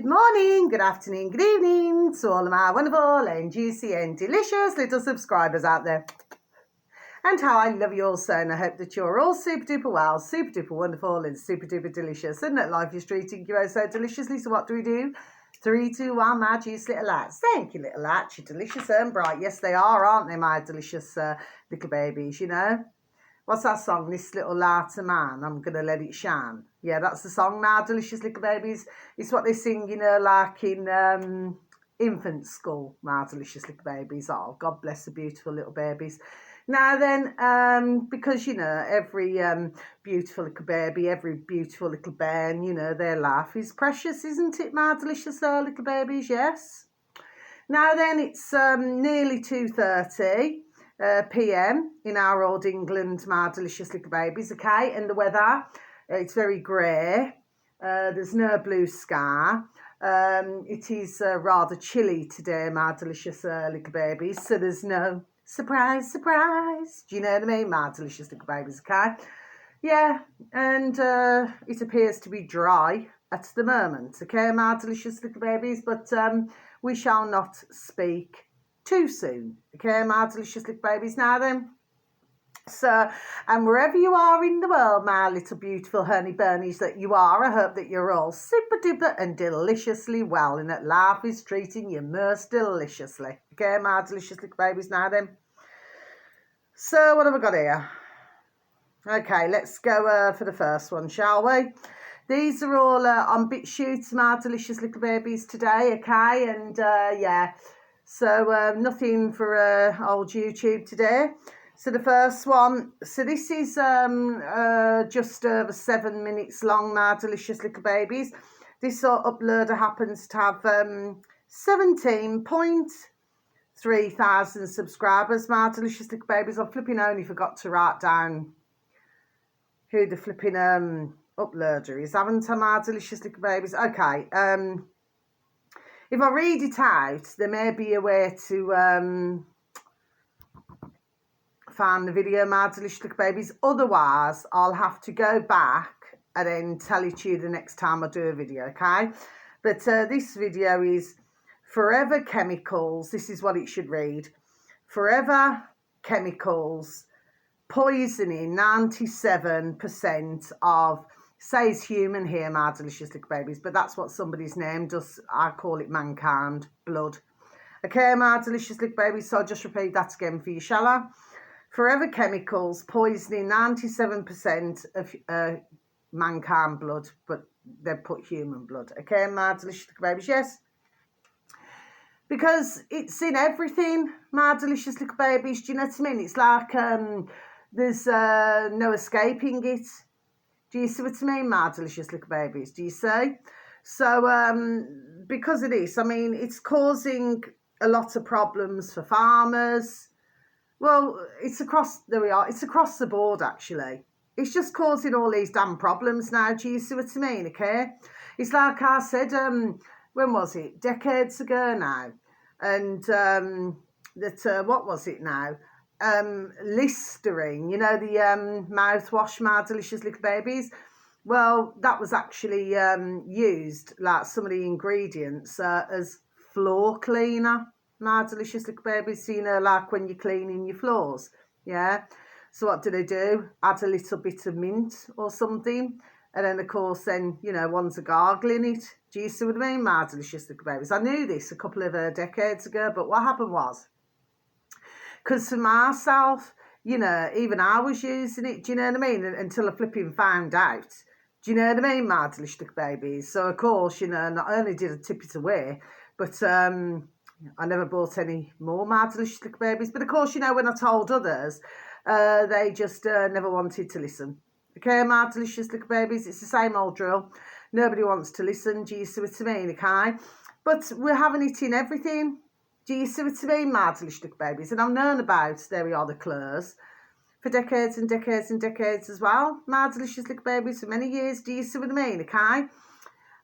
morning, good afternoon, good evening to all of my wonderful and juicy and delicious little subscribers out there. And how I love you all so, and I hope that you're all super duper well, super duper wonderful and super duper delicious, and that life is treating you oh so deliciously. So what do? 3, 2, 1, my juicy little lads. Thank you, little lads. You're delicious and bright. Yes, they are, aren't they, my delicious little babies, you know? What's that song? This little light of man, I'm going to let it shine. Yeah, that's the song, my delicious little babies. It's what they sing, you know, like in infant school, my delicious little babies. Oh, God bless the beautiful little babies. Now then, because, you know, every beautiful little baby, every beautiful little bairn, you know, their life is precious, isn't it, my delicious little babies? Yes. Now then, it's nearly 2:30 p.m. in our old England, my delicious little babies, okay? And the weather, it's very grey. There's no blue sky. It is rather chilly today, my delicious little babies. So there's no surprise. Do you know what I mean, my delicious little babies, okay? Yeah, and it appears to be dry at the moment, okay, my delicious little babies, but we shall not speak too soon, okay, my delicious little babies. Now then, so, and wherever you are in the world, my little beautiful honey bunnies that you are, I hope that you're all super duper and deliciously well, and that life is treating you most deliciously, okay, my delicious little babies. Now then, so what have I got here? Okay, let's go for the first one, shall we? These are all on BitChute, my delicious little babies today, okay? And yeah, so nothing for old YouTube today. So the first one, so this is just over 7 minutes long, my delicious little babies. This uploader happens to have 17.3 thousand subscribers, my delicious little babies. I flipping only forgot to write down who the flipping uploader is, haven't I, my delicious little babies? Okay, if I read it out, there may be a way to find the video, my delicious little babies. Otherwise, I'll have to go back and then tell it to you the next time I do a video, okay? But this video is Forever Chemicals. This is what it should read. Forever Chemicals poisoning 97% of, says human here, my delicious little babies, but that's what somebody's named us. I call it mankind, blood. Okay, my delicious little babies, so I'll just repeat that again for you, shall I? Forever Chemicals poisoning 97% of mankind blood, but they put human blood. Okay, my delicious little babies, yes? Because it's in everything, my delicious little babies, do you know what I mean? It's like there's no escaping it. Do you see what I mean, my delicious little babies? Do you see? So, because of this, I mean, it's causing a lot of problems for farmers. Well, it's across, there we are, it's across the board, actually. It's just causing all these damn problems now, do you see what I mean, okay? It's like I said, when was it? Decades ago now. And what was it now? Listerine, you know, the mouthwash, my delicious little babies. Well, that was actually used, like some of the ingredients, as floor cleaner, my delicious little babies. So, you know, like when you're cleaning your floors, yeah. So what do? Add a little bit of mint or something, and then of course, then you know, one's a gargling it. Do you see what I mean, my delicious little babies? I knew this a couple of decades ago, but what happened was, because for myself, you know, even I was using it, do you know what I mean? Until I flipping found out. Do you know what I mean, my delicious little babies? So, of course, you know, not only did I tip it away, but I never bought any more, my delicious little babies. But, of course, you know, when I told others, they just never wanted to listen. Okay, my delicious little babies, it's the same old drill. Nobody wants to listen, do you see what I mean, okay? But we're having it in everything. Do you see what I mean, my delicious little babies? And I've known about, there we are, the colours, for decades and decades and decades as well. My delicious little babies for many years. Do you see what I mean, okay?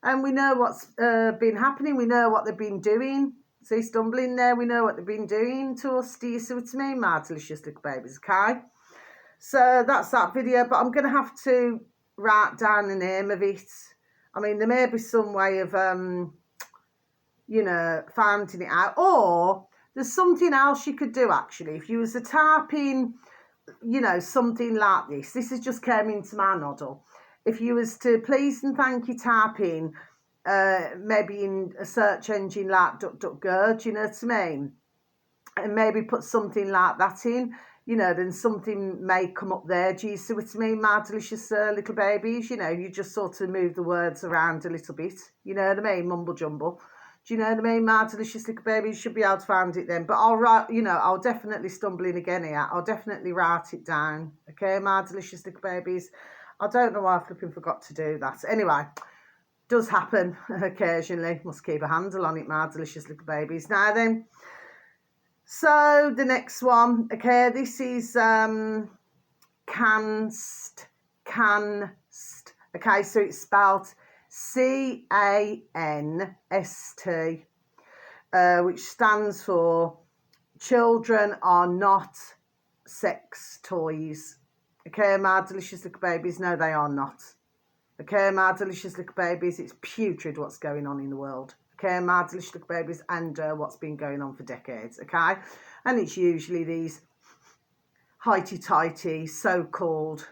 And we know what's been happening. We know what they've been doing. See, stumbling there, we know what they've been doing to us. Do you see what I mean, my delicious little babies, okay? So that's that video, but I'm going to have to write down the name of it. I mean, there may be some way of you know, finding it out. Or there's something else you could do, actually. If you was to type in, you know, something like this. This has just came into my noddle. If you was to please and thank you type in, maybe in a search engine like DuckDuckGo, do you know what I mean? And maybe put something like that in, you know, then something may come up there. Do you see what I mean, my delicious little babies? You know, you just sort of move the words around a little bit, you know what I mean, mumble jumble. Do you know what I mean, my delicious little babies? You should be able to find it then. But I'll write, you know, I'll definitely stumble in again here. I'll definitely write it down, okay, my delicious little babies? I don't know why I flipping forgot to do that. Anyway, does happen occasionally. Must keep a handle on it, my delicious little babies. Now then, so the next one, okay, this is canst. Okay, so it's spelled C-A-N-S-T, which stands for children are not sex toys. Okay, my delicious little babies, no, they are not. Okay, my delicious little babies, it's putrid what's going on in the world. Okay, my delicious little babies, and what's been going on for decades, okay? And it's usually these highty-tighty, so-called,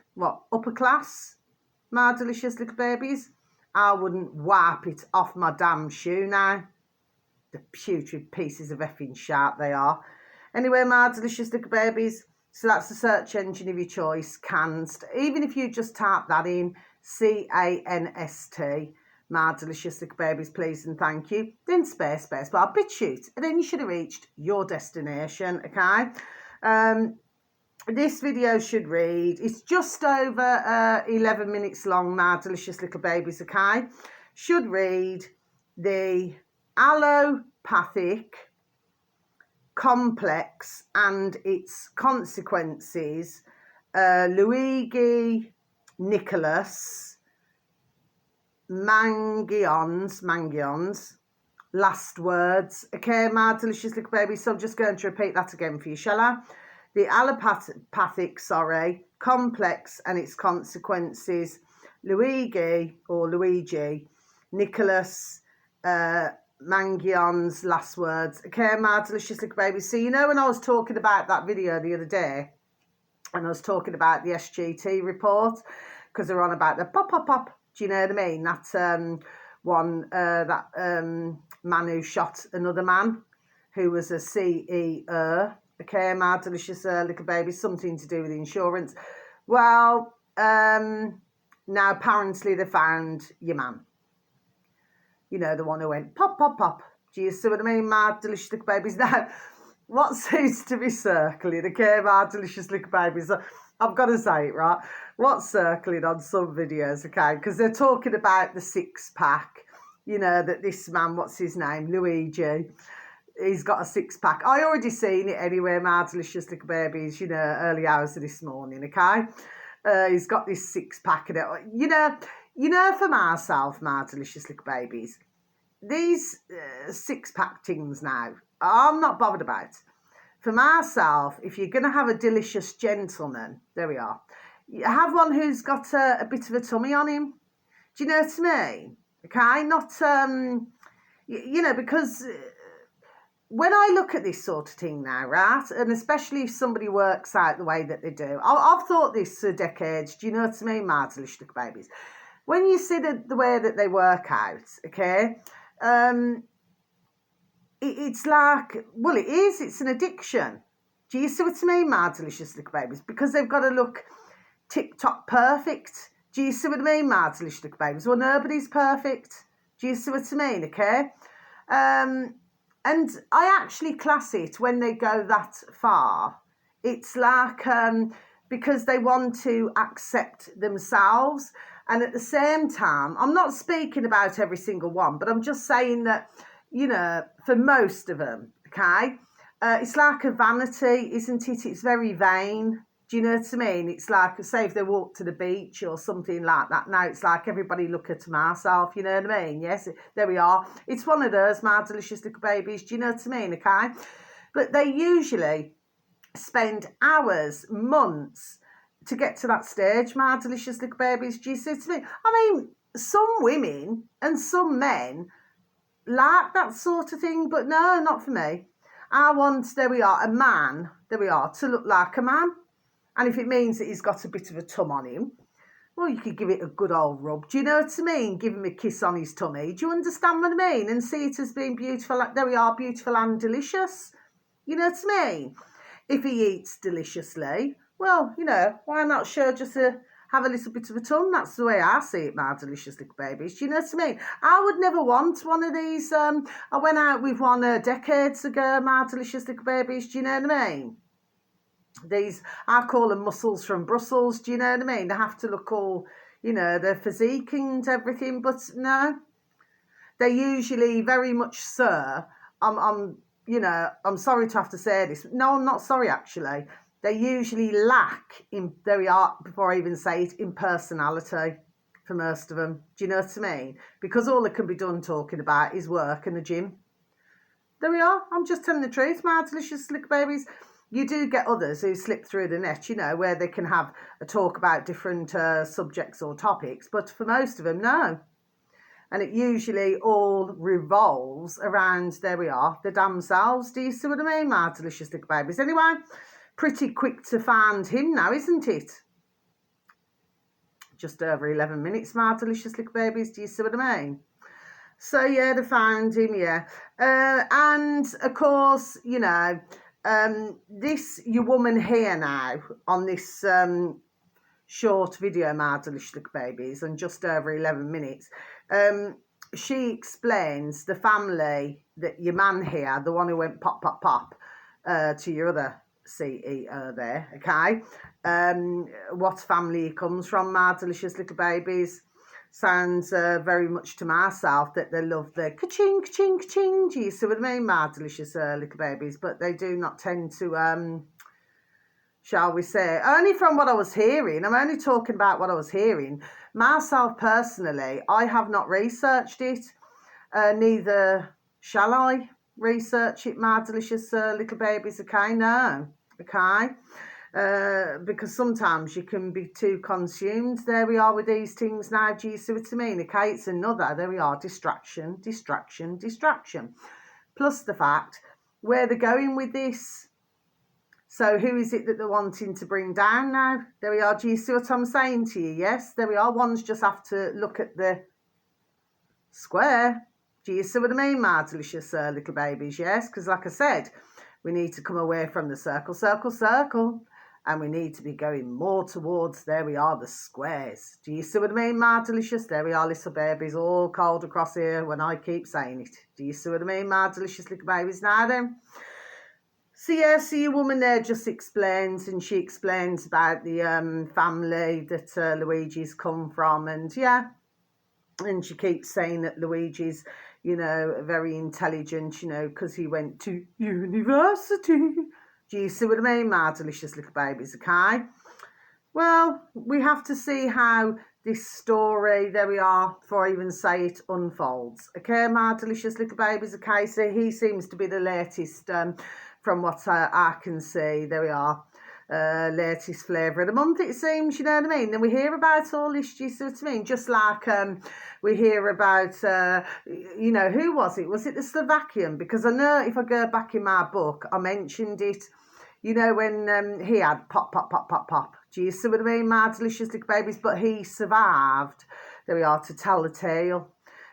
upper class, my delicious little babies. I wouldn't wipe it off my damn shoe now. The putrid pieces of effing shit they are. Anyway, my delicious little babies, so that's the search engine of your choice, Canst. Even if you just type that in, C-A-N-S-T, my delicious little babies, please and thank you, then space, but I'll bit shoot, and then you should have reached your destination, okay? This video should read, it's just over 11 minutes long, my delicious little babies, okay? Should read the allopathic complex and its consequences, Luigi Nicholas Mangion's last words. Okay, my delicious little baby, so I'm just going to repeat that again for you, shall I? The allopathic, complex and its consequences, Luigi Nicholas Mangion's last words. Okay, my delicious little baby. So, you know, when I was talking about that video the other day, and I was talking about the SGT report, because they're on about the pop. Do you know what I mean? That man who shot another man who was a CEO. Okay, my delicious little baby, something to do with insurance. Well, now apparently they found your man. You know, the one who went pop. Do you see what I mean, my delicious little babies? Now, what seems to be circling, okay, my delicious little babies, I've got to say it, right? What's circling on some videos, okay, because they're talking about the six-pack, you know, that this man, what's his name, Luigi, he's got a six-pack. I already seen it anyway, my delicious little babies, you know, early hours of this morning, okay? He's got this six-pack and it, you know, for myself, my delicious little babies, these six-pack things now, I'm not bothered about. For myself, if you're going to have a delicious gentleman, there we are, you have one who's got a bit of a tummy on him. Do you know what I mean? Okay, not, you know, because when I look at this sort of thing now, right, and especially if somebody works out the way that they do, I've thought this for decades, do you know what I mean, my delicious little babies? When you see the way that they work out, okay, it's like, well, it is, it's an addiction. Do you see what I mean, my delicious little babies? Because they've got to look tip-top perfect. Do you see what I mean, my delicious little babies? Well, nobody's perfect. Do you see what I mean, okay? And I actually class it when they go that far. It's like, because they want to accept themselves. And at the same time, I'm not speaking about every single one, but I'm just saying that, you know, for most of them, okay, it's like a vanity, isn't it? It's very vain. Do you know what I mean? It's like, say if they walk to the beach or something like that. Now it's like everybody look at myself, you know what I mean? Yes, there we are. It's one of those, my delicious little babies. Do you know what I mean? Okay. But they usually spend hours, months to get to that stage, my delicious little babies. Do you see what I mean? I mean, some women and some men like that sort of thing, but no, not for me. I want, there we are, a man, there we are, to look like a man. And if it means that he's got a bit of a tum on him, well, you could give it a good old rub. Do you know what I mean? Give him a kiss on his tummy. Do you understand what I mean? And see it as being beautiful. Like, there we are, beautiful and delicious. You know what I mean? If he eats deliciously, well, you know, why not sure just have a little bit of a tum? That's the way I see it, my delicious little babies. Do you know what I mean? I would never want one of these. I went out with one decades ago, my delicious little babies. Do you know what I mean? These, I call them muscles from Brussels. Do you know what I mean? They have to look all, you know, their physique and everything. But no, they're usually very much, sir. You know, I'm sorry to have to say this. No, I'm not sorry, actually. They usually lack in, there we are, before I even say it, in personality for most of them. Do you know what I mean? Because all that can be done talking about is work and the gym. There we are. I'm just telling the truth, my delicious little babies. You do get others who slip through the net, you know, where they can have a talk about different subjects or topics. But for most of them, no. And it usually all revolves around, there we are, the damn selves. Do you see what I mean, my delicious little babies? Anyway, pretty quick to find him now, isn't it? Just over 11 minutes, my delicious little babies. Do you see what I mean? So, yeah, they found him, yeah. And, of course, you know, this, your woman here now, on this short video, my delicious little babies, and just over 11 minutes, she explains the family, that your man here, the one who went pop, pop, pop, to your other CEO there, okay, what family he comes from, my delicious little babies. Sounds very much to myself that they love the ka-ching, ka-ching, ka-ching. Do you see what I mean, my delicious little babies? But they do not tend to, shall we say, only from what I was hearing. I'm only talking about what I was hearing. Myself personally, I have not researched it. Neither shall I research it, my delicious little babies. Okay, no. Okay. Because sometimes you can be too consumed. There we are with these things now. Do you see what I mean? Okay, it's another, there we are, distraction, distraction, distraction. Plus the fact where they're going with this. So who is it that they're wanting to bring down now? There we are. Do you see what I'm saying to you? Yes, there we are. Ones just have to look at the square. Do you see what I mean, my delicious little babies? Yes, because like I said, we need to come away from the circle, circle, circle. And we need to be going more towards, there we are, the squares. Do you see what I mean, my delicious? There we are, little babies, all cold across here when I keep saying it. Do you see what I mean, my delicious little babies? Now then. So yeah, so your woman there just explains, and she explains about the family that Luigi's come from. And yeah, and she keeps saying that Luigi's, you know, very intelligent, you know, because he went to university. Do you see what I mean, my delicious little babies, okay? Well, we have to see how this story, there we are, before I even say it, unfolds. Okay, my delicious little babies, okay? So he seems to be the latest, from what I can see, there we are. Latest flavour of the month, it seems, you know what I mean? Then we hear about all this, do you see what I mean? Just like we hear about, you know, who was it? Was it the Slovakian? Because I know if I go back in my book, I mentioned it, you know, when he had pop, pop, pop, pop, pop. Do you see what I mean, my delicious little babies? But he survived, there we are, to tell the tale.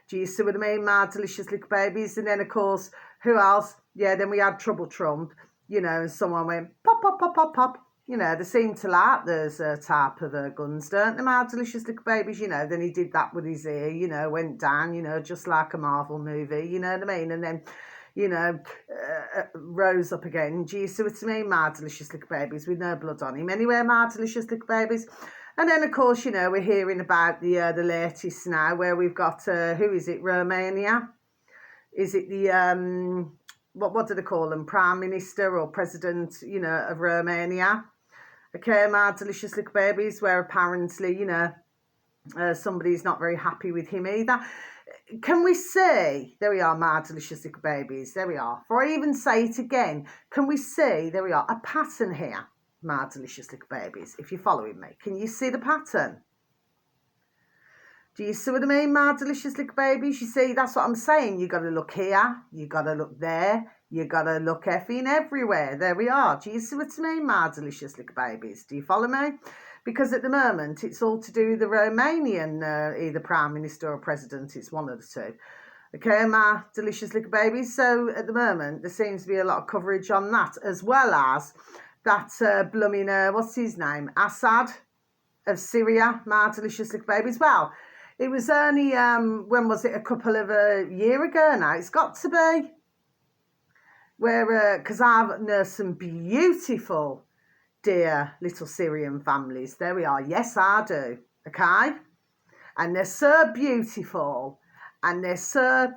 Do you see what I mean, my delicious little babies? And then, of course, who else? Yeah, then we had Trouble Trump, you know, and someone went pop, pop, pop, pop, pop. You know, they seem to like those type of guns, don't they, my delicious little babies? You know, then he did that with his ear, you know, went down, you know, just like a Marvel movie, you know what I mean? And then, you know, rose up again. Do you see what I mean, my delicious little babies, with no blood on him anyway, my delicious little babies? And then, of course, you know, we're hearing about the latest now, where we've got, who is it, Romania? Is it the, what do they call them, Prime Minister or President, you know, of Romania? Okay, my delicious little babies, where apparently, you know, somebody's not very happy with him either. Can we see, there we are, my delicious little babies, there we are. Before I even say it again, can we see, there we are, a pattern here, my delicious little babies, if you're following me? Can you see the pattern? Do you see what I mean, my delicious little babies? You see, that's what I'm saying. You got to look here. You got to look there. You got to look effing everywhere. There we are. Do you see what I mean, my delicious little babies? Do you follow me? Because at the moment, it's all to do with the Romanian, either Prime Minister or President. It's one of the two. Okay, my delicious little babies. So at the moment, there seems to be a lot of coverage on that, as well as that blooming, what's his name? Assad of Syria, my delicious little babies. Well, it was only, when was it? A couple of year ago now. It's got to be. Where, because I've nursed some beautiful, dear little Syrian families. There we are. Yes, I do. Okay? And they're so beautiful. And they're so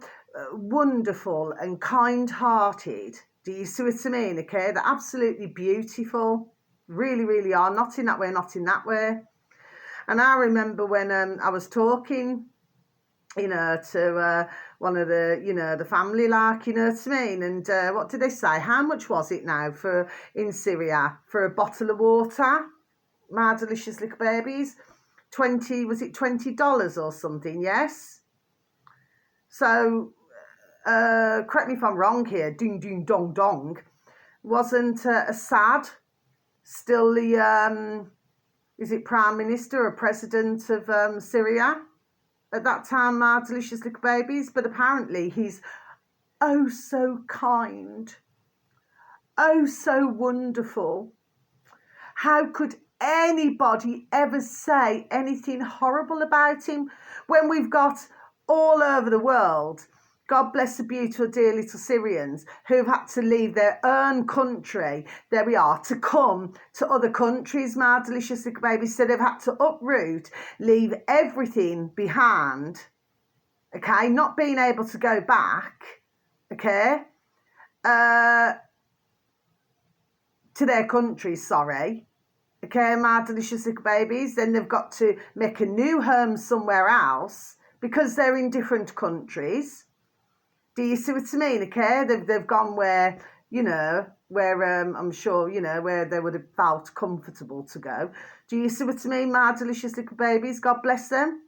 wonderful and kind-hearted. Do you see what I mean? Okay, they're absolutely beautiful. Really, really are. Not in that way, not in that way. And I remember when I was talking, to one of the, the family, like, you know what I mean? And what did they say? How much was it now in Syria for a bottle of water? My delicious little babies. Was it $20 or something? Yes. So, correct me if I'm wrong here, ding, ding, dong, dong. Wasn't Assad still the, is it Prime Minister or President of Syria at that time, my delicious little babies? But apparently he's oh so kind, oh so wonderful. How could anybody ever say anything horrible about him when we've got all over the world, God bless the beautiful dear little Syrians, who've had to leave their own country, there we are, to come to other countries, my delicious little babies. So they've had to uproot, leave everything behind, okay, not being able to go back, okay, to their countries, sorry. Okay, my delicious little babies. Then they've got to make a new home somewhere else, because they're in different countries. Do you see what I mean? Okay, they've gone where, where I'm sure, where they would have felt comfortable to go. Do you see what I mean, my delicious little babies? God bless them.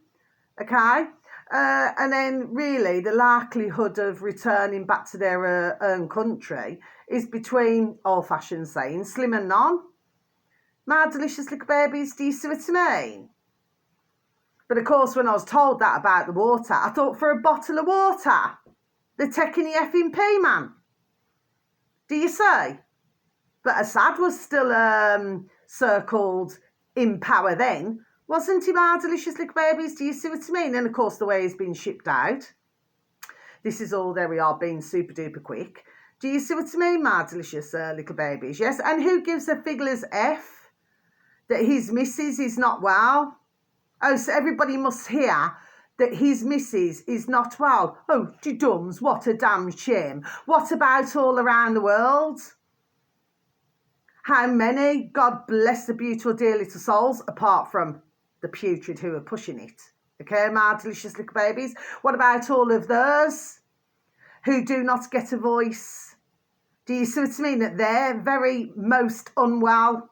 Okay, and then really the likelihood of returning back to their own country is between, old-fashioned saying, slim and none. My delicious little babies, do you see what I mean? But of course, when I was told that about the water, I thought, for a bottle of water, they're taking the effing pee, man. Do you say? But Assad was still so-called in power then, wasn't he, my delicious little babies? Do you see what I mean? And of course, the way he's been shipped out. This is all, there we are, being super duper quick. Do you see what I mean, my delicious little babies? Yes, and who gives a fiddler's F that his missus is not well? Oh, so everybody must hear that his missus is not well. Oh, dums, what a damn shame. What about all around the world? How many? God bless the beautiful dear little souls, apart from the putrid who are pushing it. Okay, my delicious little babies. What about all of those who do not get a voice? Do you see what I mean? That they're very most unwell,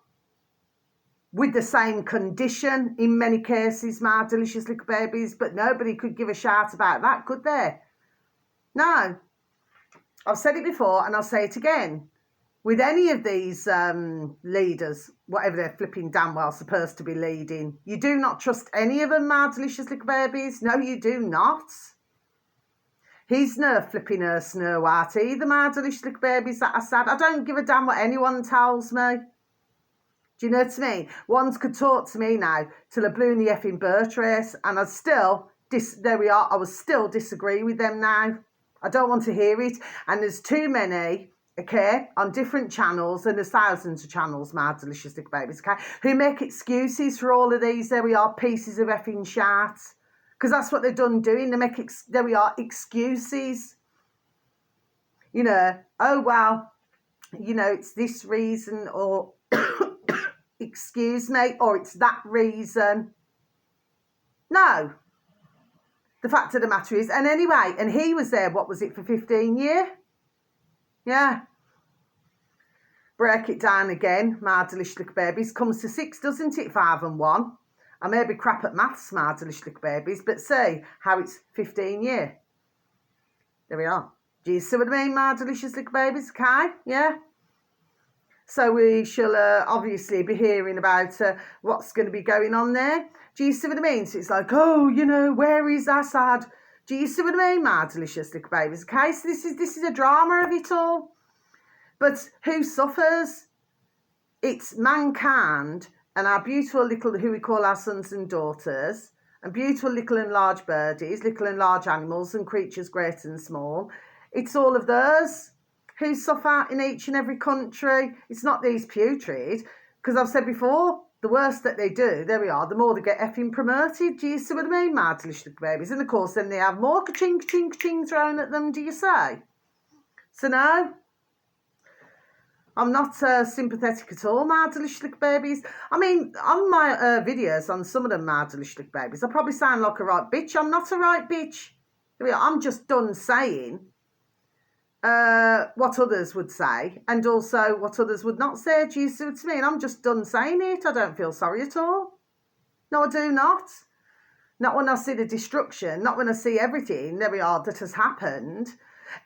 with the same condition in many cases, my delicious little babies, but nobody could give a shout about that, could they? No. I've said it before and I'll say it again. With any of these leaders, whatever they're flipping damn well supposed to be leading, you do not trust any of them, my delicious little babies. No, you do not. He's no flipping Snow White either, my delicious little babies, that I said. I don't give a damn what anyone tells me. Do you know what I mean? Ones could talk to me now till I blew in the effing bird race, and I'd still, there we are, I would still disagree with them now. I don't want to hear it. And there's too many, okay, on different channels, and there's thousands of channels, my delicious little babies, okay, who make excuses for all of these, there we are, pieces of effing shit. Because that's what they've done doing. They make, there we are, excuses. Oh, well, it's this reason, or excuse me, or it's that reason. No. The fact of the matter is, and anyway, and he was there, what was it, for 15 years? Yeah. Break it down again, my delicious little babies. Comes to 6, doesn't it? 5 and 1. I may be crap at maths, my delicious little babies, but see how it's 15 year. There we are. Do you see what I mean, my delicious little babies? Okay, yeah? So we shall obviously be hearing about what's going to be going on there. Do you see what I mean? So it's like, oh, you know, where is Assad? Do you see what I mean, my delicious little babies? Okay, so this is a drama of it all. But who suffers? It's mankind and our beautiful little, who we call our sons and daughters, and beautiful little and large birdies, little and large animals and creatures great and small. It's all of those who suffer in each and every country. It's not these putrid, because I've said before, the worse that they do, there we are, the more they get effing promoted. Do you see what I mean, my delicious little babies? And of course, then they have more ka-ching, ka-ching, ka-ching thrown at them, do you say? So no, I'm not sympathetic at all, my delicious little babies. I mean, on my videos, on some of them, my delicious little babies, I probably sound like a right bitch. I'm not a right bitch. I'm just done saying what others would say, and also what others would not say. Do you see what I mean? I'm just done saying it. I don't feel sorry at all. No, I do not. Not when I see the destruction, not when I see everything, there we are, that has happened.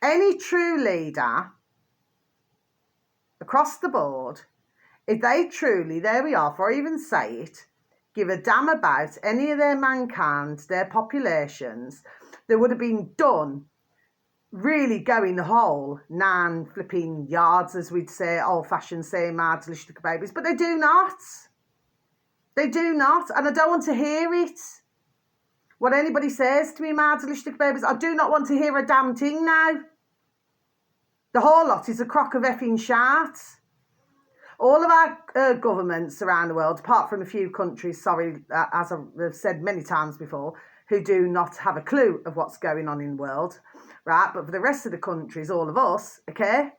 Any true leader across the board, if they truly, there we are, before I even say it, give a damn about any of their mankind, their populations, they would have been done really going the whole 9 flipping yards, as we'd say, old-fashioned saying, my delicious little babies. But they do not. They do not. And I don't want to hear it. What anybody says to me, my delicious little babies, I do not want to hear a damn thing now. The whole lot is a crock of effing shart. All of our governments around the world, apart from a few countries, sorry, as I've said many times before, who do not have a clue of what's going on in the world, right? But for the rest of the countries, all of us, okay?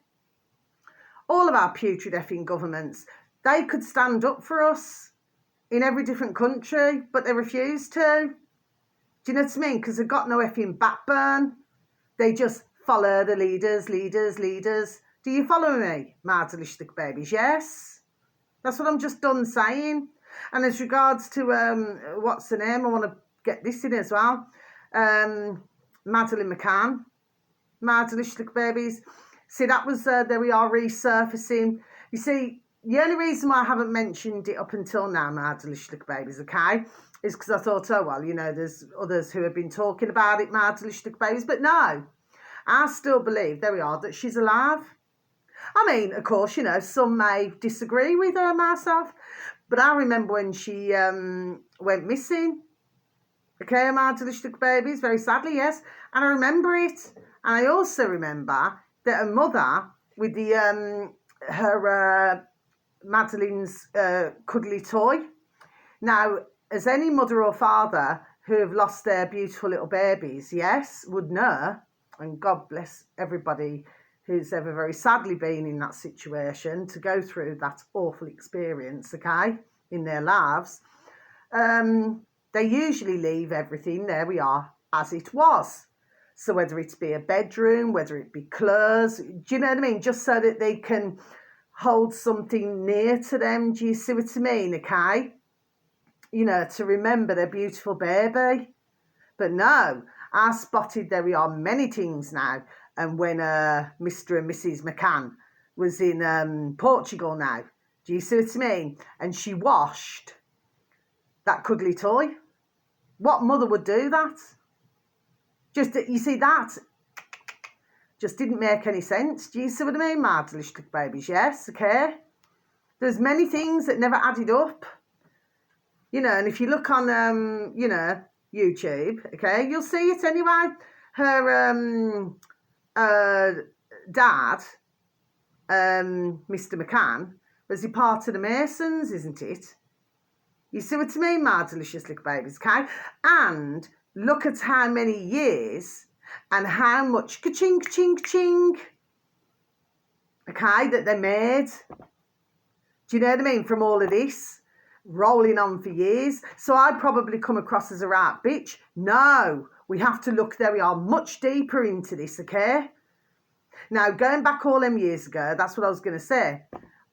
All of our putrid effing governments, they could stand up for us in every different country, but they refuse to. Do you know what I mean? Because they've got no effing backbone. They just follow the leaders, leaders, leaders. Do you follow me, my delicious little babies? Yes. That's what I'm just done saying. And as regards to, what's the name? I want to get this in as well. Madeleine McCann, my delicious little babies. See, that was, there we are, resurfacing. You see, the only reason why I haven't mentioned it up until now, my delicious little babies, okay, is because I thought, oh, well, you know, there's others who have been talking about it, my delicious little babies. But no, I still believe, there we are, that she's alive. I mean, of course, you know, some may disagree with her, myself, but I remember when she went missing. Okay, my delicious little babies, very sadly, yes. And I remember it. And I also remember that her mother, with the her Madeleine's cuddly toy. Now, as any mother or father who have lost their beautiful little babies, yes, would know, and God bless everybody who's ever very sadly been in that situation to go through that awful experience, okay, in their lives, they usually leave everything, there we are, as it was. So whether it be a bedroom, whether it be clothes, do you know what I mean? Just so that they can hold something near to them, do you see what I mean, okay? You know, to remember their beautiful baby. But no, I spotted, there we are, many things now. And when Mr. and Mrs. McCann was in Portugal now, do you see what I mean? And she washed that cuddly toy. What mother would do that? Just, you see, that just didn't make any sense. Do you see what I mean, my delicious babies? Yes, okay. There's many things that never added up. You know, and if you look on, you know, YouTube, okay, you'll see it anyway. Her dad, Mr. McCann, was he part of the Masons, isn't it? You see what I mean, my delicious little babies, okay? And look at how many years and how much ka-ching, ka-ching, ka-ching, okay, that they made. Do you know what I mean? From all of this, rolling on for years. So I'd probably come across as a right bitch. No, we have to look, there we are, much deeper into this, okay? Now, going back all them years ago, that's what I was going to say.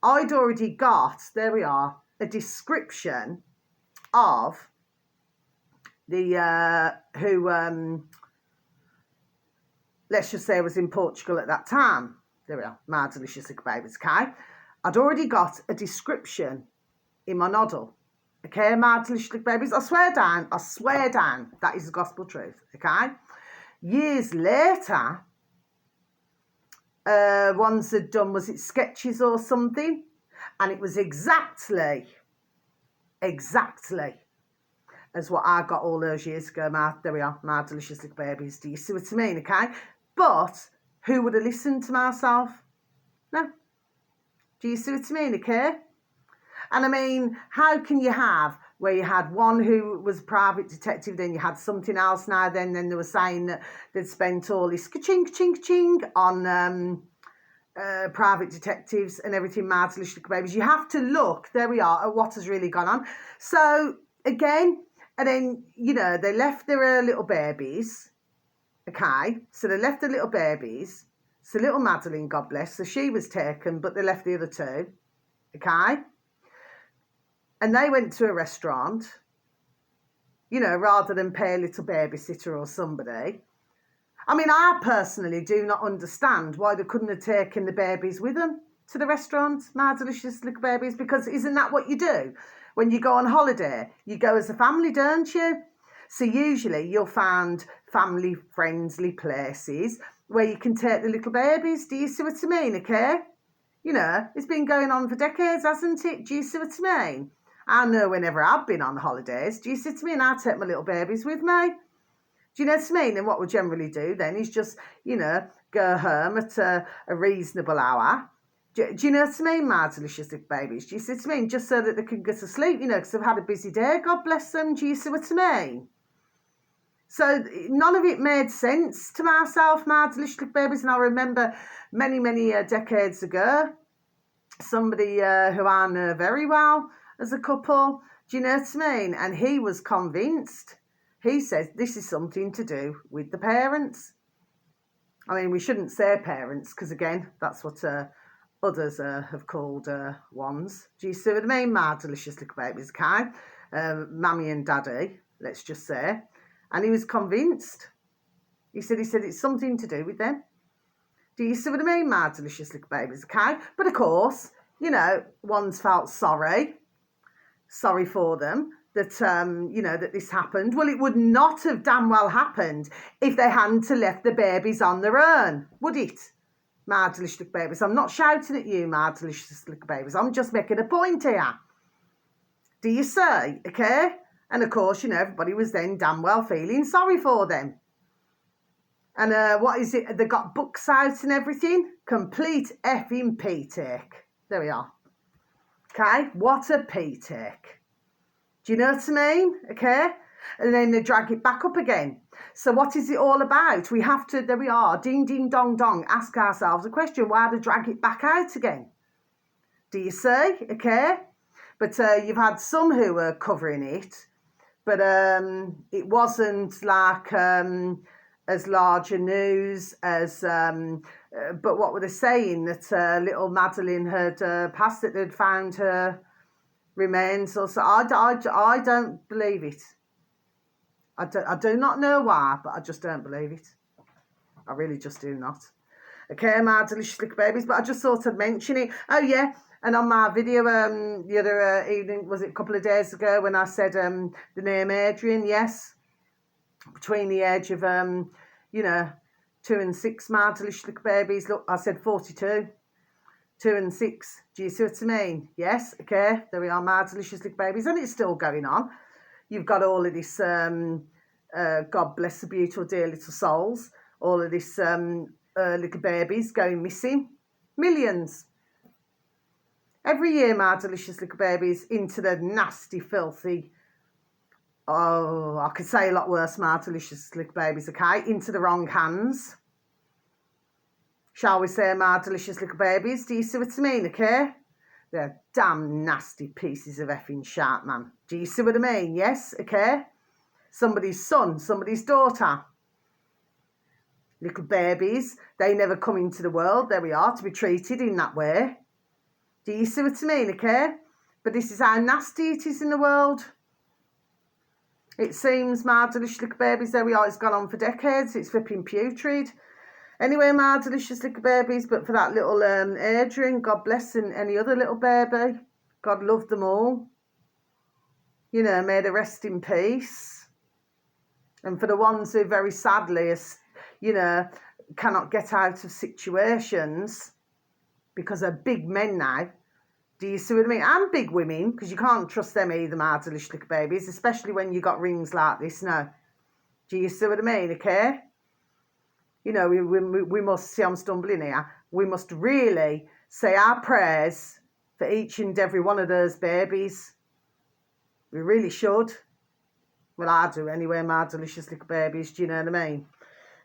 I'd already got, there we are, a description of who let's just say was in Portugal at that time. There we are, my delicious little babies, okay? I'd already got a description in my noddle, okay, my delicious little babies. I swear down, that is the gospel truth, okay? Years later, ones had done, was it sketches or something? And it was exactly as what I got all those years ago. There we are, my delicious little babies. Do you see what I mean, okay? But who would have listened to myself? No. Do you see what I mean, okay? And I mean, how can you have, where you had one who was a private detective, then you had something else now, then they were saying that they'd spent all this ka-ching, ka-ching, ka-ching on private detectives and everything, mad delicious little babies. You have to look, there we are, at what has really gone on. So, again, and then, you know, they left their little babies, okay? So they left the little babies. So little Madeline, God bless, so she was taken, but they left the other two, okay? And they went to a restaurant, you know, rather than pay a little babysitter or somebody. I mean, I personally do not understand why they couldn't have taken the babies with them to the restaurant, my delicious little babies, because isn't that what you do? When you go on holiday, you go as a family, don't you? So usually you'll find family-friendly places where you can take the little babies. Do you see what I mean, okay? You know, it's been going on for decades, hasn't it? Do you see what I mean? I know whenever I've been on holidays, do you see what I mean? I take my little babies with me. Do you know what I mean? And what we generally do then is just, you know, go home at a reasonable hour. Do you know what I mean, my delicious little babies? Do you see what I mean? Just so that they can go to sleep, you know, because they've had a busy day, God bless them. Do you see what I mean? So none of it made sense to myself, my delicious little babies. And I remember many, many decades ago, somebody who I know very well as a couple, do you know what I mean? And he was convinced. He says this is something to do with the parents. I mean, we shouldn't say parents because, again, that's what others have called ones. Do you see what I mean? My delicious little babies, okay? Mammy and daddy, let's just say. And he was convinced. He said it's something to do with them. Do you see what I mean, my delicious little babies, okay? But, of course, you know, one's felt sorry for them that, you know, that this happened. Well, it would not have damn well happened if they hadn't left the babies on their own, would it? My delicious little babies. I'm not shouting at you, my delicious little babies. I'm just making a point here. Do you see? Okay? And, of course, you know, everybody was then damn well feeling sorry for them. And what is it? They got books out and everything. Complete effing P-take. There we are. Okay? What a P-take. Do you know what I mean? Okay? And then they drag it back up again. So what is it all about? We have to, there we are, ding, ding, dong, dong, ask ourselves a question. Why do they drag it back out again? Do you see? Okay? But you've had some who were covering it. But it wasn't like as large a news as, but what were they saying? That little Madeline had passed, that they'd found her remains. Also, I don't believe it. I do not know why, but I just don't believe it. I really just do not. Okay, my delicious little babies, but I just thought I'd mention it. Oh, yeah. And on my video the other evening, was it a couple of days ago, when I said the name Adrian, yes, between the age of, you know, 2 and 6, my delicious little babies. Look, I said 42, 2 and 6. Do you see what I mean? Yes, okay, there we are, my delicious little babies. And it's still going on. You've got all of this, God bless the beautiful dear little souls, all of this little babies going missing. Millions. Every year, my delicious little babies, into the nasty, filthy, oh, I could say a lot worse, my delicious little babies, okay, into the wrong hands. Shall we say, my delicious little babies? Do you see what I mean, okay? They're damn nasty pieces of effing shit, man. Do you see what I mean? Yes, okay? Somebody's son, somebody's daughter. Little babies, they never come into the world, there we are, to be treated in that way. Do you see what I mean, okay? But this is how nasty it is in the world. It seems, my delicious little babies, there we are, it's gone on for decades, it's flipping putrid. Anyway, my delicious little babies, but for that little Adrian, God bless, and any other little baby, God love them all. You know, may they rest in peace. And for the ones who very sadly, you know, cannot get out of situations because they're big men now. Do you see what I mean? And big women, because you can't trust them either, my delicious little babies, especially when you got rings like this now. Do you see what I mean, okay? You know, we must, see I'm stumbling here, we must really say our prayers for each and every one of those babies. We really should. Well, I do anyway, my delicious little babies, do you know what I mean?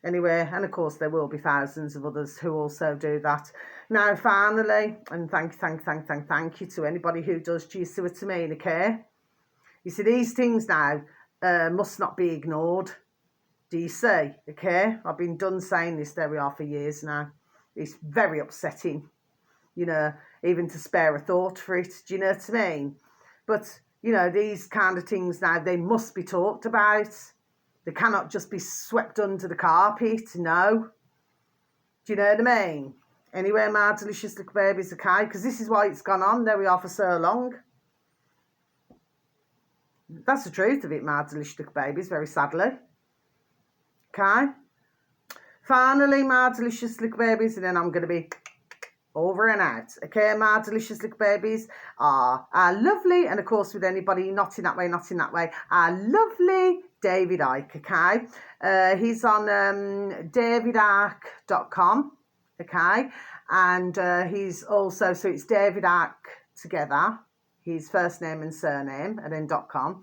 Anyway, and of course there will be thousands of others who also do that. Now, finally, and thank you to anybody who does, do you see what I mean, okay? You see, these things now must not be ignored. Do you see, okay? I've been done saying this, there we are, for years now. It's very upsetting, you know, even to spare a thought for it, do you know what I mean? But, you know, these kind of things now, they must be talked about. They cannot just be swept under the carpet, no. Do you know what I mean? Anyway, my delicious little babies, okay? Because this is why it's gone on, there we are, for so long. That's the truth of it, my delicious little babies, very sadly. Okay? Finally, my delicious little babies, and then I'm going to be over and out. Okay, my delicious little babies are lovely, and of course, with anybody not in that way, our lovely David Icke, okay? He's on davidark.com, okay? And he's also, so it's David Icke together, his first name and surname, and then .com.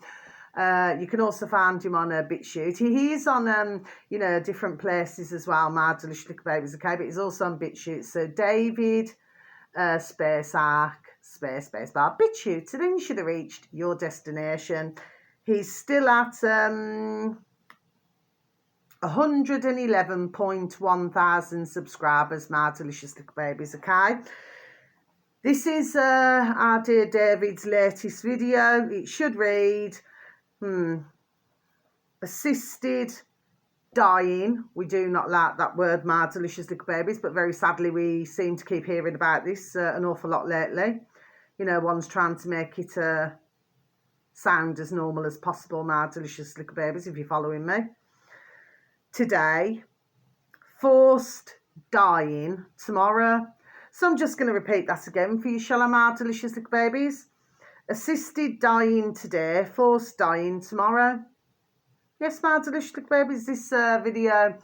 You can also find him on BitChute. He's on, you know, different places as well, my delicious little babies, okay? But he's also on BitChute. So David, space arc, space bar, BitChute. So then you should have reached your destination. He's still at 111.1 thousand subscribers, my delicious little babies, okay? This is our dear David's latest video. It should read... assisted dying. We do not like that word, my delicious little babies, but very sadly we seem to keep hearing about this an awful lot lately. You know, one's trying to make it sound as normal as possible, my delicious little babies, if you're following me. Today, forced dying tomorrow. So I'm just going to repeat that again for you, shall I, my delicious little babies? Assisted dying today, forced dying tomorrow. Yes, my delicious little babies, this video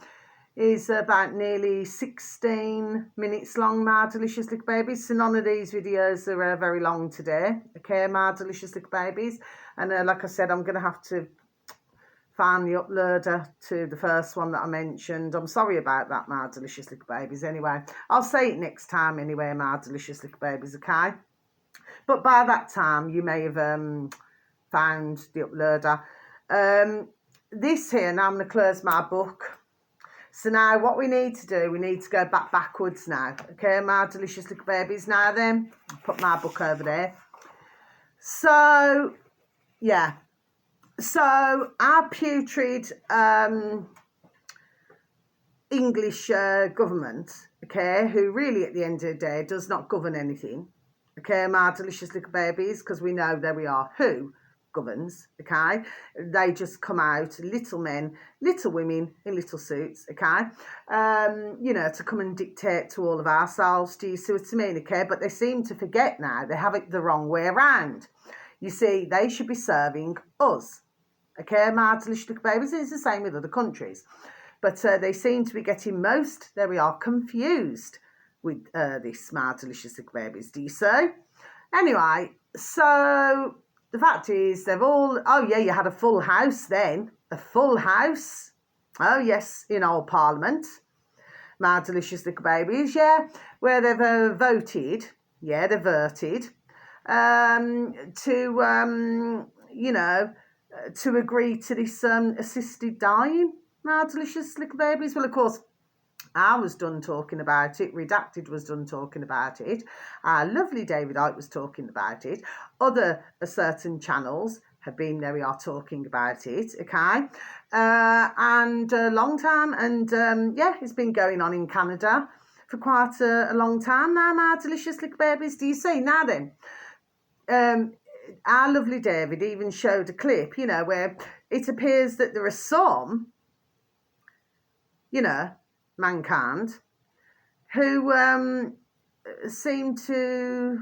is about nearly 16 minutes long, my delicious little babies. So none of these videos are very long today, okay, my delicious little babies. And like I said, I'm going to have to find the uploader to the first one that I mentioned. I'm sorry about that, my delicious little babies. Anyway, I'll say it next time anyway, my delicious little babies, okay? But by that time, you may have found the uploader. This here, now I'm going to close my book. So now what we need to do, we need to go backwards now. Okay, my delicious little babies. Now then, I'll put my book over there. So, yeah. So, our putrid English government, okay, who really at the end of the day does not govern anything. Okay, my delicious little babies, because we know there we are who governs, okay? They just come out, little men, little women in little suits, okay? You know, to come and dictate to all of ourselves, do you see what I mean, okay? But they seem to forget now, they have it the wrong way around. You see, they should be serving us, okay, my delicious little babies? It's the same with other countries. But they seem to be getting most, there we are, confused with this, my delicious little babies, do you see? Anyway, so the fact is they've all, oh yeah, you had a full house then, a full house, oh yes, in old Parliament, my delicious little babies, yeah, where they've voted, yeah, they've voted, to, you know, to agree to this assisted dying, my delicious little babies. Well, of course, I was done talking about it. Redacted was done talking about it. Lovely David Icke was talking about it. Other certain channels have been, there we are, talking about it, okay? And a long time, and yeah, it's been going on in Canada for quite a long time now, my delicious little babies. Do you see? Now then, our lovely David even showed a clip, you know, where it appears that there are some, you know, mankind, who seem to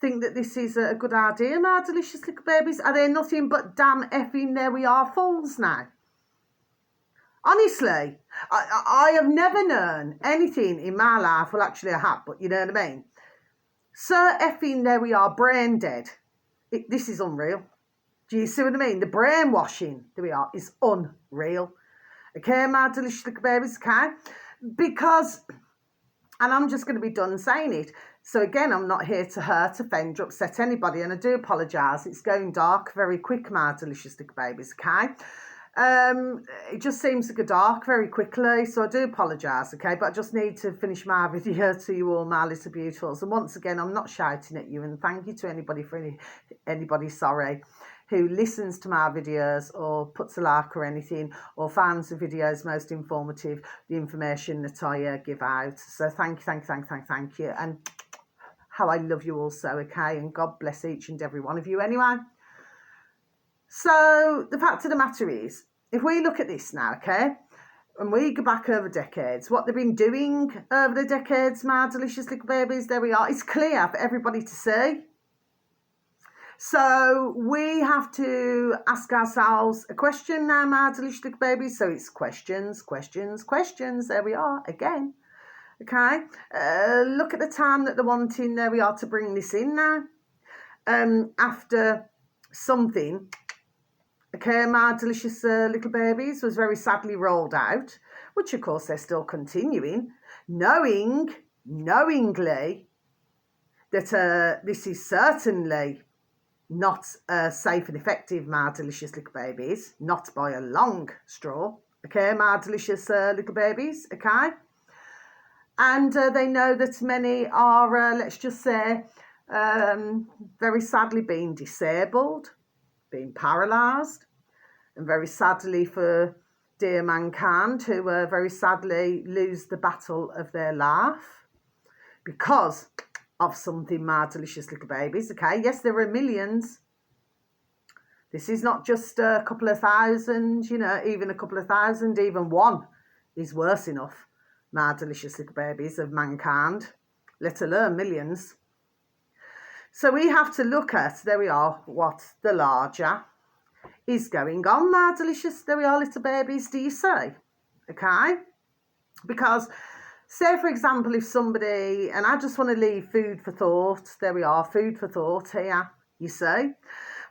think that this is a good idea, my delicious little babies. Are they nothing but damn effing there we are fools now? Honestly, I have never known anything in my life, well actually I have, but you know what I mean? So effing there we are, brain dead. This is unreal. Do you see what I mean? The brainwashing, there we are, is unreal. Okay, my delicious little babies, okay? Because, and I'm just going to be done saying it. So again, I'm not here to hurt, offend, or upset anybody, and I do apologise. It's going dark very quick, my delicious little babies, okay? It just seems to go dark very quickly, so I do apologise, okay? But I just need to finish my video to you all, my little beautifuls. And once again, I'm not shouting at you, and thank you to anybody who listens to my videos or puts a like or anything, or finds the videos most informative, the information that I give out. So thank you. And how I love you all so, okay? And God bless each and every one of you anyway. So the fact of the matter is, if we look at this now, okay, and we go back over decades, what they've been doing over the decades, my delicious little babies, there we are, it's clear for everybody to see. So we have to ask ourselves a question now, my delicious little babies. So it's questions. There we are again. Okay. Look at the time that they're wanting, there we are, to bring this in now. After something, okay, my delicious little babies, was very sadly rolled out, which of course they're still continuing, knowingly that this is certainly not safe and effective, my delicious little babies, not by a long straw, okay, my delicious little babies, okay? And they know that many are, let's just say, very sadly being disabled, being paralysed, and very sadly for dear mankind who very sadly lose the battle of their life because of something, my delicious little babies, okay? Yes, there are millions. This is not just a couple of thousand, you know, even a couple of thousand, even one is worse enough, my delicious little babies of mankind, let alone millions. So we have to look at, there we are, what the larger is going on, my delicious, there we are, little babies, do you see? Okay? Because, say, for example, if somebody, and I just want to leave food for thought, there we are, food for thought here, you see.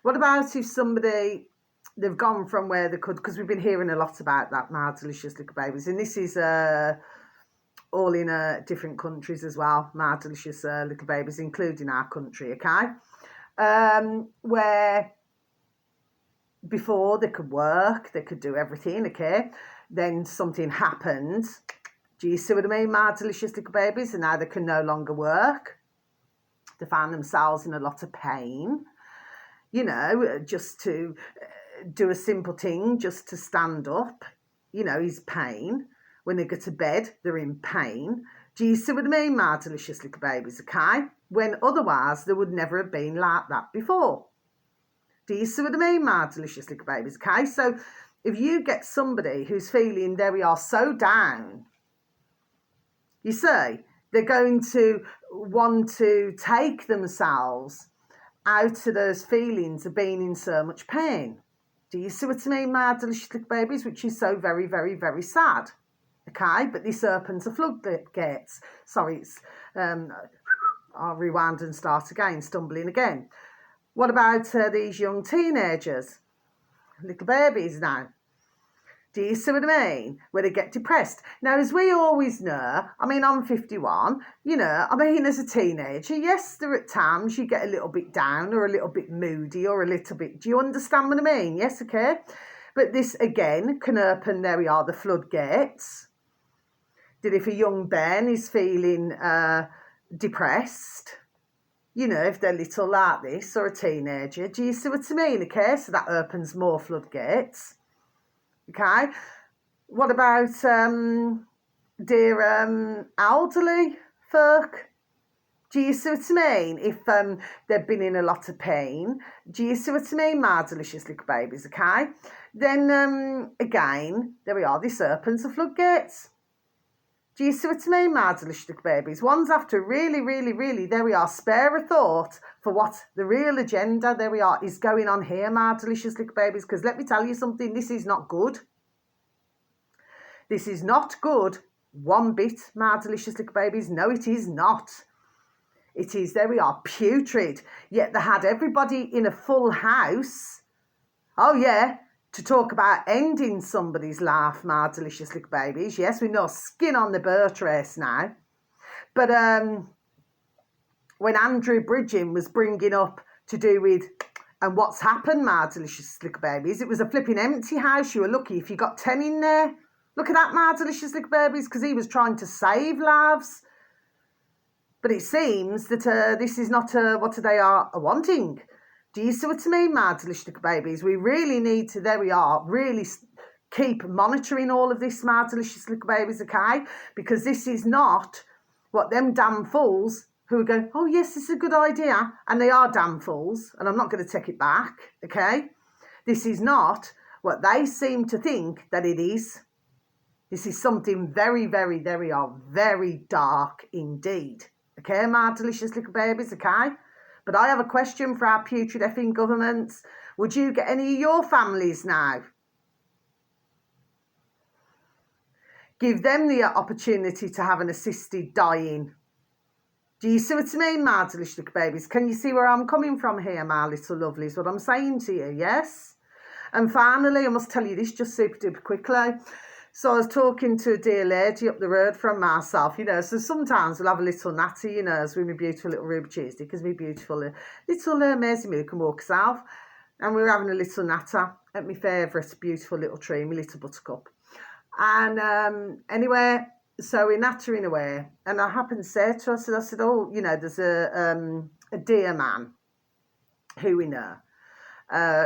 What about if somebody, they've gone from where they could, because we've been hearing a lot about that, my delicious little babies, and this is all in different countries as well, my delicious little babies, including our country, okay? Where before they could work, they could do everything, okay? Then something happened. Do you see what I mean, my delicious little babies? And now they can no longer work. They found themselves in a lot of pain, you know, just to do a simple thing, just to stand up, you know, is pain. When they go to bed, they're in pain. Do you see what I mean, my delicious little babies, okay? When otherwise they would never have been like that before. Do you see what I mean, my delicious little babies, okay? So if you get somebody who's feeling, there we are, so down, you see, they're going to want to take themselves out of those feelings of being in so much pain. Do you see what I mean, my delicious little babies, which is so very, very, very sad, okay? But this opens the floodgates. Sorry, it's, I'll rewind and start again, stumbling again. What about these young teenagers, little babies now? Do you see what I mean? Where they get depressed. Now, as we always know, I mean, I'm 51, you know, I mean, as a teenager, yes, there are at times you get a little bit down or a little bit moody or a little bit, do you understand what I mean? Yes, okay? But this, again, can open, there we are, the floodgates. That if a young Ben is feeling depressed, you know, if they're little like this or a teenager. Do you see what I mean? Okay, so that opens more floodgates. Okay, what about dear elderly folk? Do you see what I mean? If they've been in a lot of pain, do you see what I mean? My delicious little babies, okay? Then again, there we are, this opens the floodgates. Do you see what I mean, my delicious little babies? One's after really, there we are, spare a thought for what the real agenda, there we are, is going on here, my delicious little babies, because let me tell you something, this is not good. This is not good one bit, my delicious little babies. No, it is not. It is, there we are, putrid. Yet they had everybody in a full house. Oh, yeah, to talk about ending somebody's life, my delicious little babies. Yes, we know skin on the boat race now. But when Andrew Bridgen was bringing up to do with and what's happened, my delicious little babies, it was a flipping empty house. You were lucky if you got 10 in there. Look at that, my delicious little babies, because he was trying to save lives. But it seems that this is not what they are wanting. Do you see what I mean, my delicious little babies? We really need to, there we are, really keep monitoring all of this, my delicious little babies, okay? Because this is not what them damn fools who are going, oh, yes, this is a good idea. And they are damn fools, and I'm not going to take it back, okay? This is not what they seem to think that it is. This is something very, very dark indeed. Okay, my delicious little babies, okay? But I have a question for our putrid effing governments. Would you get any of your families now? Give them the opportunity to have an assisted dying. Do you see what I mean, my delicious little babies? Can you see where I'm coming from here, my little lovelies? What I'm saying to you, yes? And finally, I must tell you this just super duper quickly. So I was talking to a dear lady up the road from myself, you know, so sometimes we'll have a little natty, you know, as with my beautiful little Ruby Tuesday, because my beautiful little Maisie Moo can walk herself. And we were having a little natter at my favourite beautiful little tree, my little buttercup. And anyway, so we're nattering away. And I happened to say to her, I said, oh, you know, there's a dear man who we know.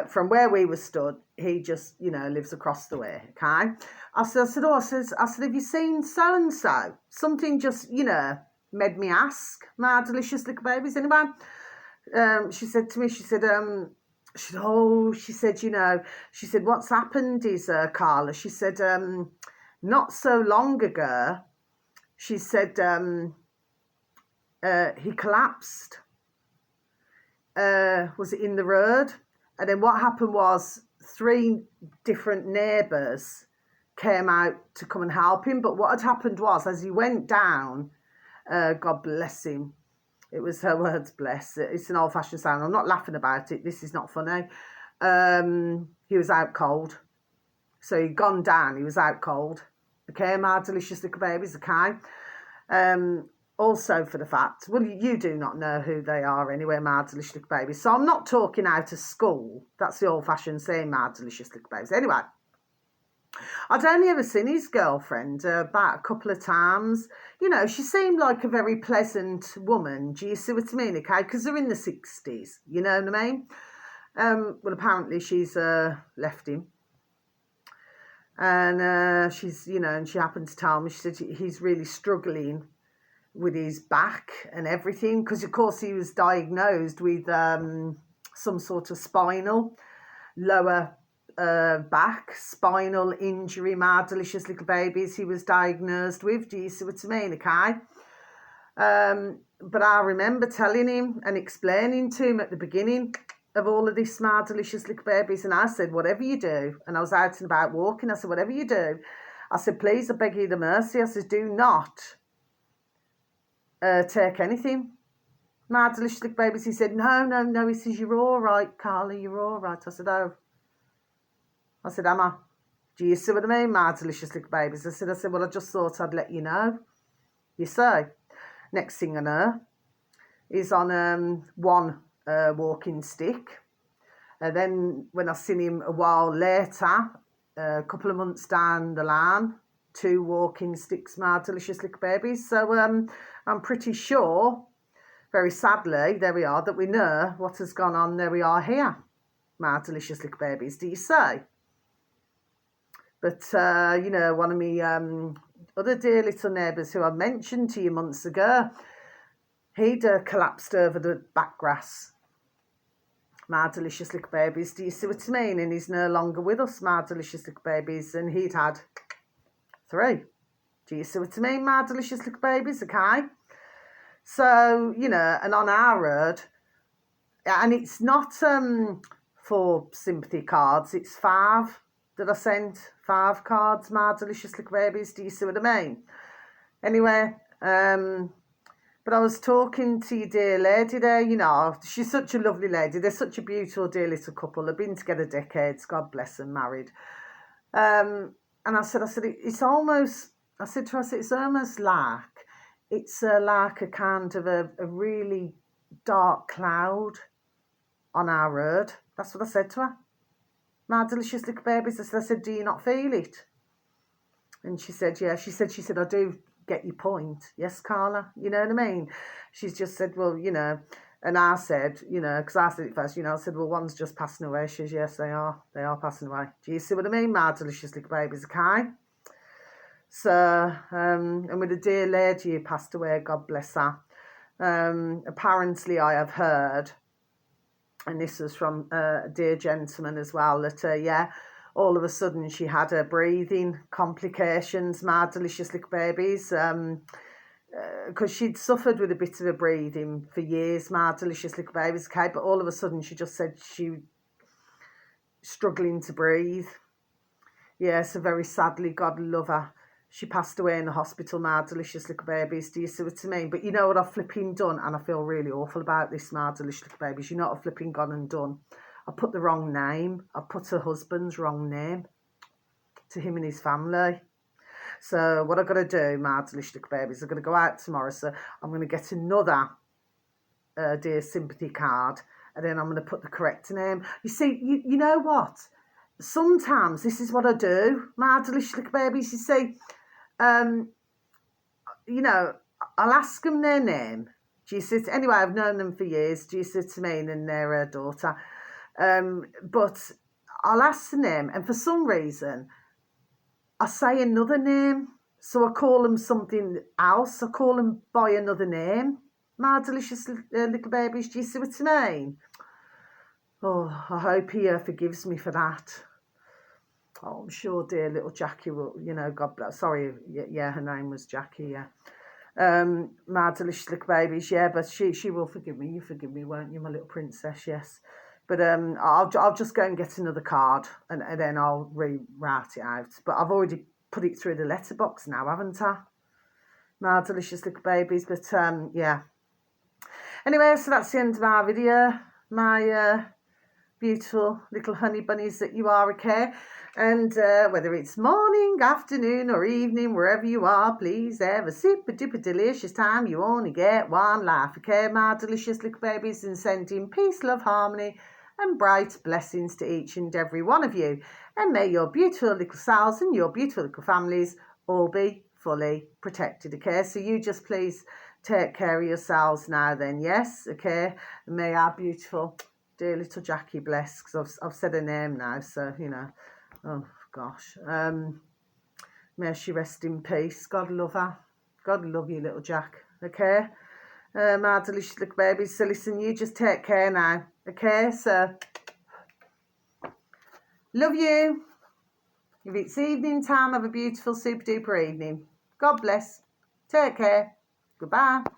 From where we were stood, he just, you know, lives across the way, okay? I said, have you seen so-and-so? Something just, you know, made me ask, my delicious little babies, anyone? She said to me, she said, you know, she said, what's happened is, Carla, she said, not so long ago, she said, he collapsed. Was it in the road? And then what happened was 3 different neighbours came out to come and help him. But what had happened was, as he went down, God bless him, it was her words, bless. It's an old-fashioned sound. I'm not laughing about it. This is not funny. He was out cold. So he'd gone down. He was out cold. Okay, my delicious little babies, okay? Also for the fact, well, you do not know who they are anyway, my delicious little babies. So I'm not talking out of school. That's the old-fashioned saying, my delicious little babies. Anyway, I'd only ever seen his girlfriend about a couple of times. You know, she seemed like a very pleasant woman. Do you see what I mean, okay? Because they're in the 60s, you know what I mean? Well, apparently she's left him. And she's, you know, and she happened to tell me, she said he's really struggling with his back and everything, because of course he was diagnosed with some sort of spinal lower back spinal injury, my delicious little babies, he was diagnosed with. Do you see what I mean, okay? But I remember telling him and explaining to him at the beginning of all of this, my delicious little babies, and I said, whatever you do, and I was out and about walking, I said, whatever you do, I said, please, I beg you the mercy, I said, do not take anything, my delicious little babies. He said, no, he says, you're all right, Carly, you're all right. I said, oh. I said, am I? Do you see what I mean, my delicious little babies? I said, well, I just thought I'd let you know. You say. Next thing I know, he's on one walking stick. And then when I seen him a while later, a couple of months down the line, 2 walking sticks, my delicious little babies. So I'm pretty sure very sadly, there we are, that we know what has gone on. There we are here, my delicious little babies, do you say? But, you know, one of me other dear little neighbours who I mentioned to you months ago, he'd collapsed over the back grass. My delicious little babies, do you see what I mean? And he's no longer with us, my delicious little babies, and he'd had 3. Do you see what I mean, my delicious little babies, okay? So, you know, and on our road, and it's not for sympathy cards, it's 5 that I sent, 5 cards, my delicious little babies, do you see what I mean? Anyway, but I was talking to your dear lady there, you know, she's such a lovely lady, they're such a beautiful dear little couple, they've been together decades, God bless them, married. And I said, it's almost, I said to her, it's almost like, it's like a kind of a really dark cloud on our road. That's what I said to her. My delicious little babies, I said, do you not feel it? And she said, yeah. She said, I do get your point. Yes, Carla, you know what I mean? She's just said, well, you know, and I said, you know, because I said it first, you know, I said, well, one's just passing away. She says, yes, they are passing away. Do you see what I mean, my delicious little babies, okay? So, and with a dear lady who passed away, God bless her, apparently I have heard, and this was from a dear gentleman as well, that, yeah, all of a sudden she had her breathing complications, my delicious little babies, because she'd suffered with a bit of a breathing for years, my delicious little babies, okay, but all of a sudden she just said she struggling to breathe. Yeah, so very sadly, God love her, she passed away in the hospital, my delicious little babies, do you see what I mean? But you know what I've flipping done, and I feel really awful about this, my delicious little babies, you know what I've flipping gone and done? I put the wrong name, I put her husband's wrong name to him and his family. So what I've got to do, my delicious little babies, I'm going to go out tomorrow, so I'm going to get another dear sympathy card, and then I'm going to put the correct name. You see, you know what? Sometimes this is what I do, my delicious little babies. You see, you know, I'll ask them their name. Do you see? Anyway, I've known them for years. Do you see what I mean? And they're a daughter. But I'll ask the name, and for some reason, I say another name. So I call them something else. I call them by another name. My delicious little babies. Do you see what I mean? Oh, I hope he forgives me for that. Oh, I'm sure dear little Jackie will, you know, God bless. Sorry, yeah, her name was Jackie, yeah. My delicious little babies, yeah, but she will forgive me. You forgive me, won't you, my little princess? Yes. But I'll just go and get another card, and then I'll rewrite it out. But I've already put it through the letterbox now, haven't I? My delicious little babies. But yeah. Anyway, so that's the end of our video. My beautiful little honey bunnies that you are, okay? And whether it's morning, afternoon or evening, wherever you are, please have a super duper delicious time. You only get one life, okay, my delicious little babies, and sending peace, love, harmony and bright blessings to each and every one of you. And may your beautiful little selves and your beautiful little families all be fully protected, okay? So you just please take care of yourselves now then, yes, okay? And may our beautiful dear little Jackie bless, because I've said her name now, so, you know, oh, gosh. May she rest in peace. God love her. God love you, little Jack, okay? My delicious little babies. So, listen, you just take care now, okay? So, love you. If it's evening time, have a beautiful, super-duper evening. God bless. Take care. Goodbye.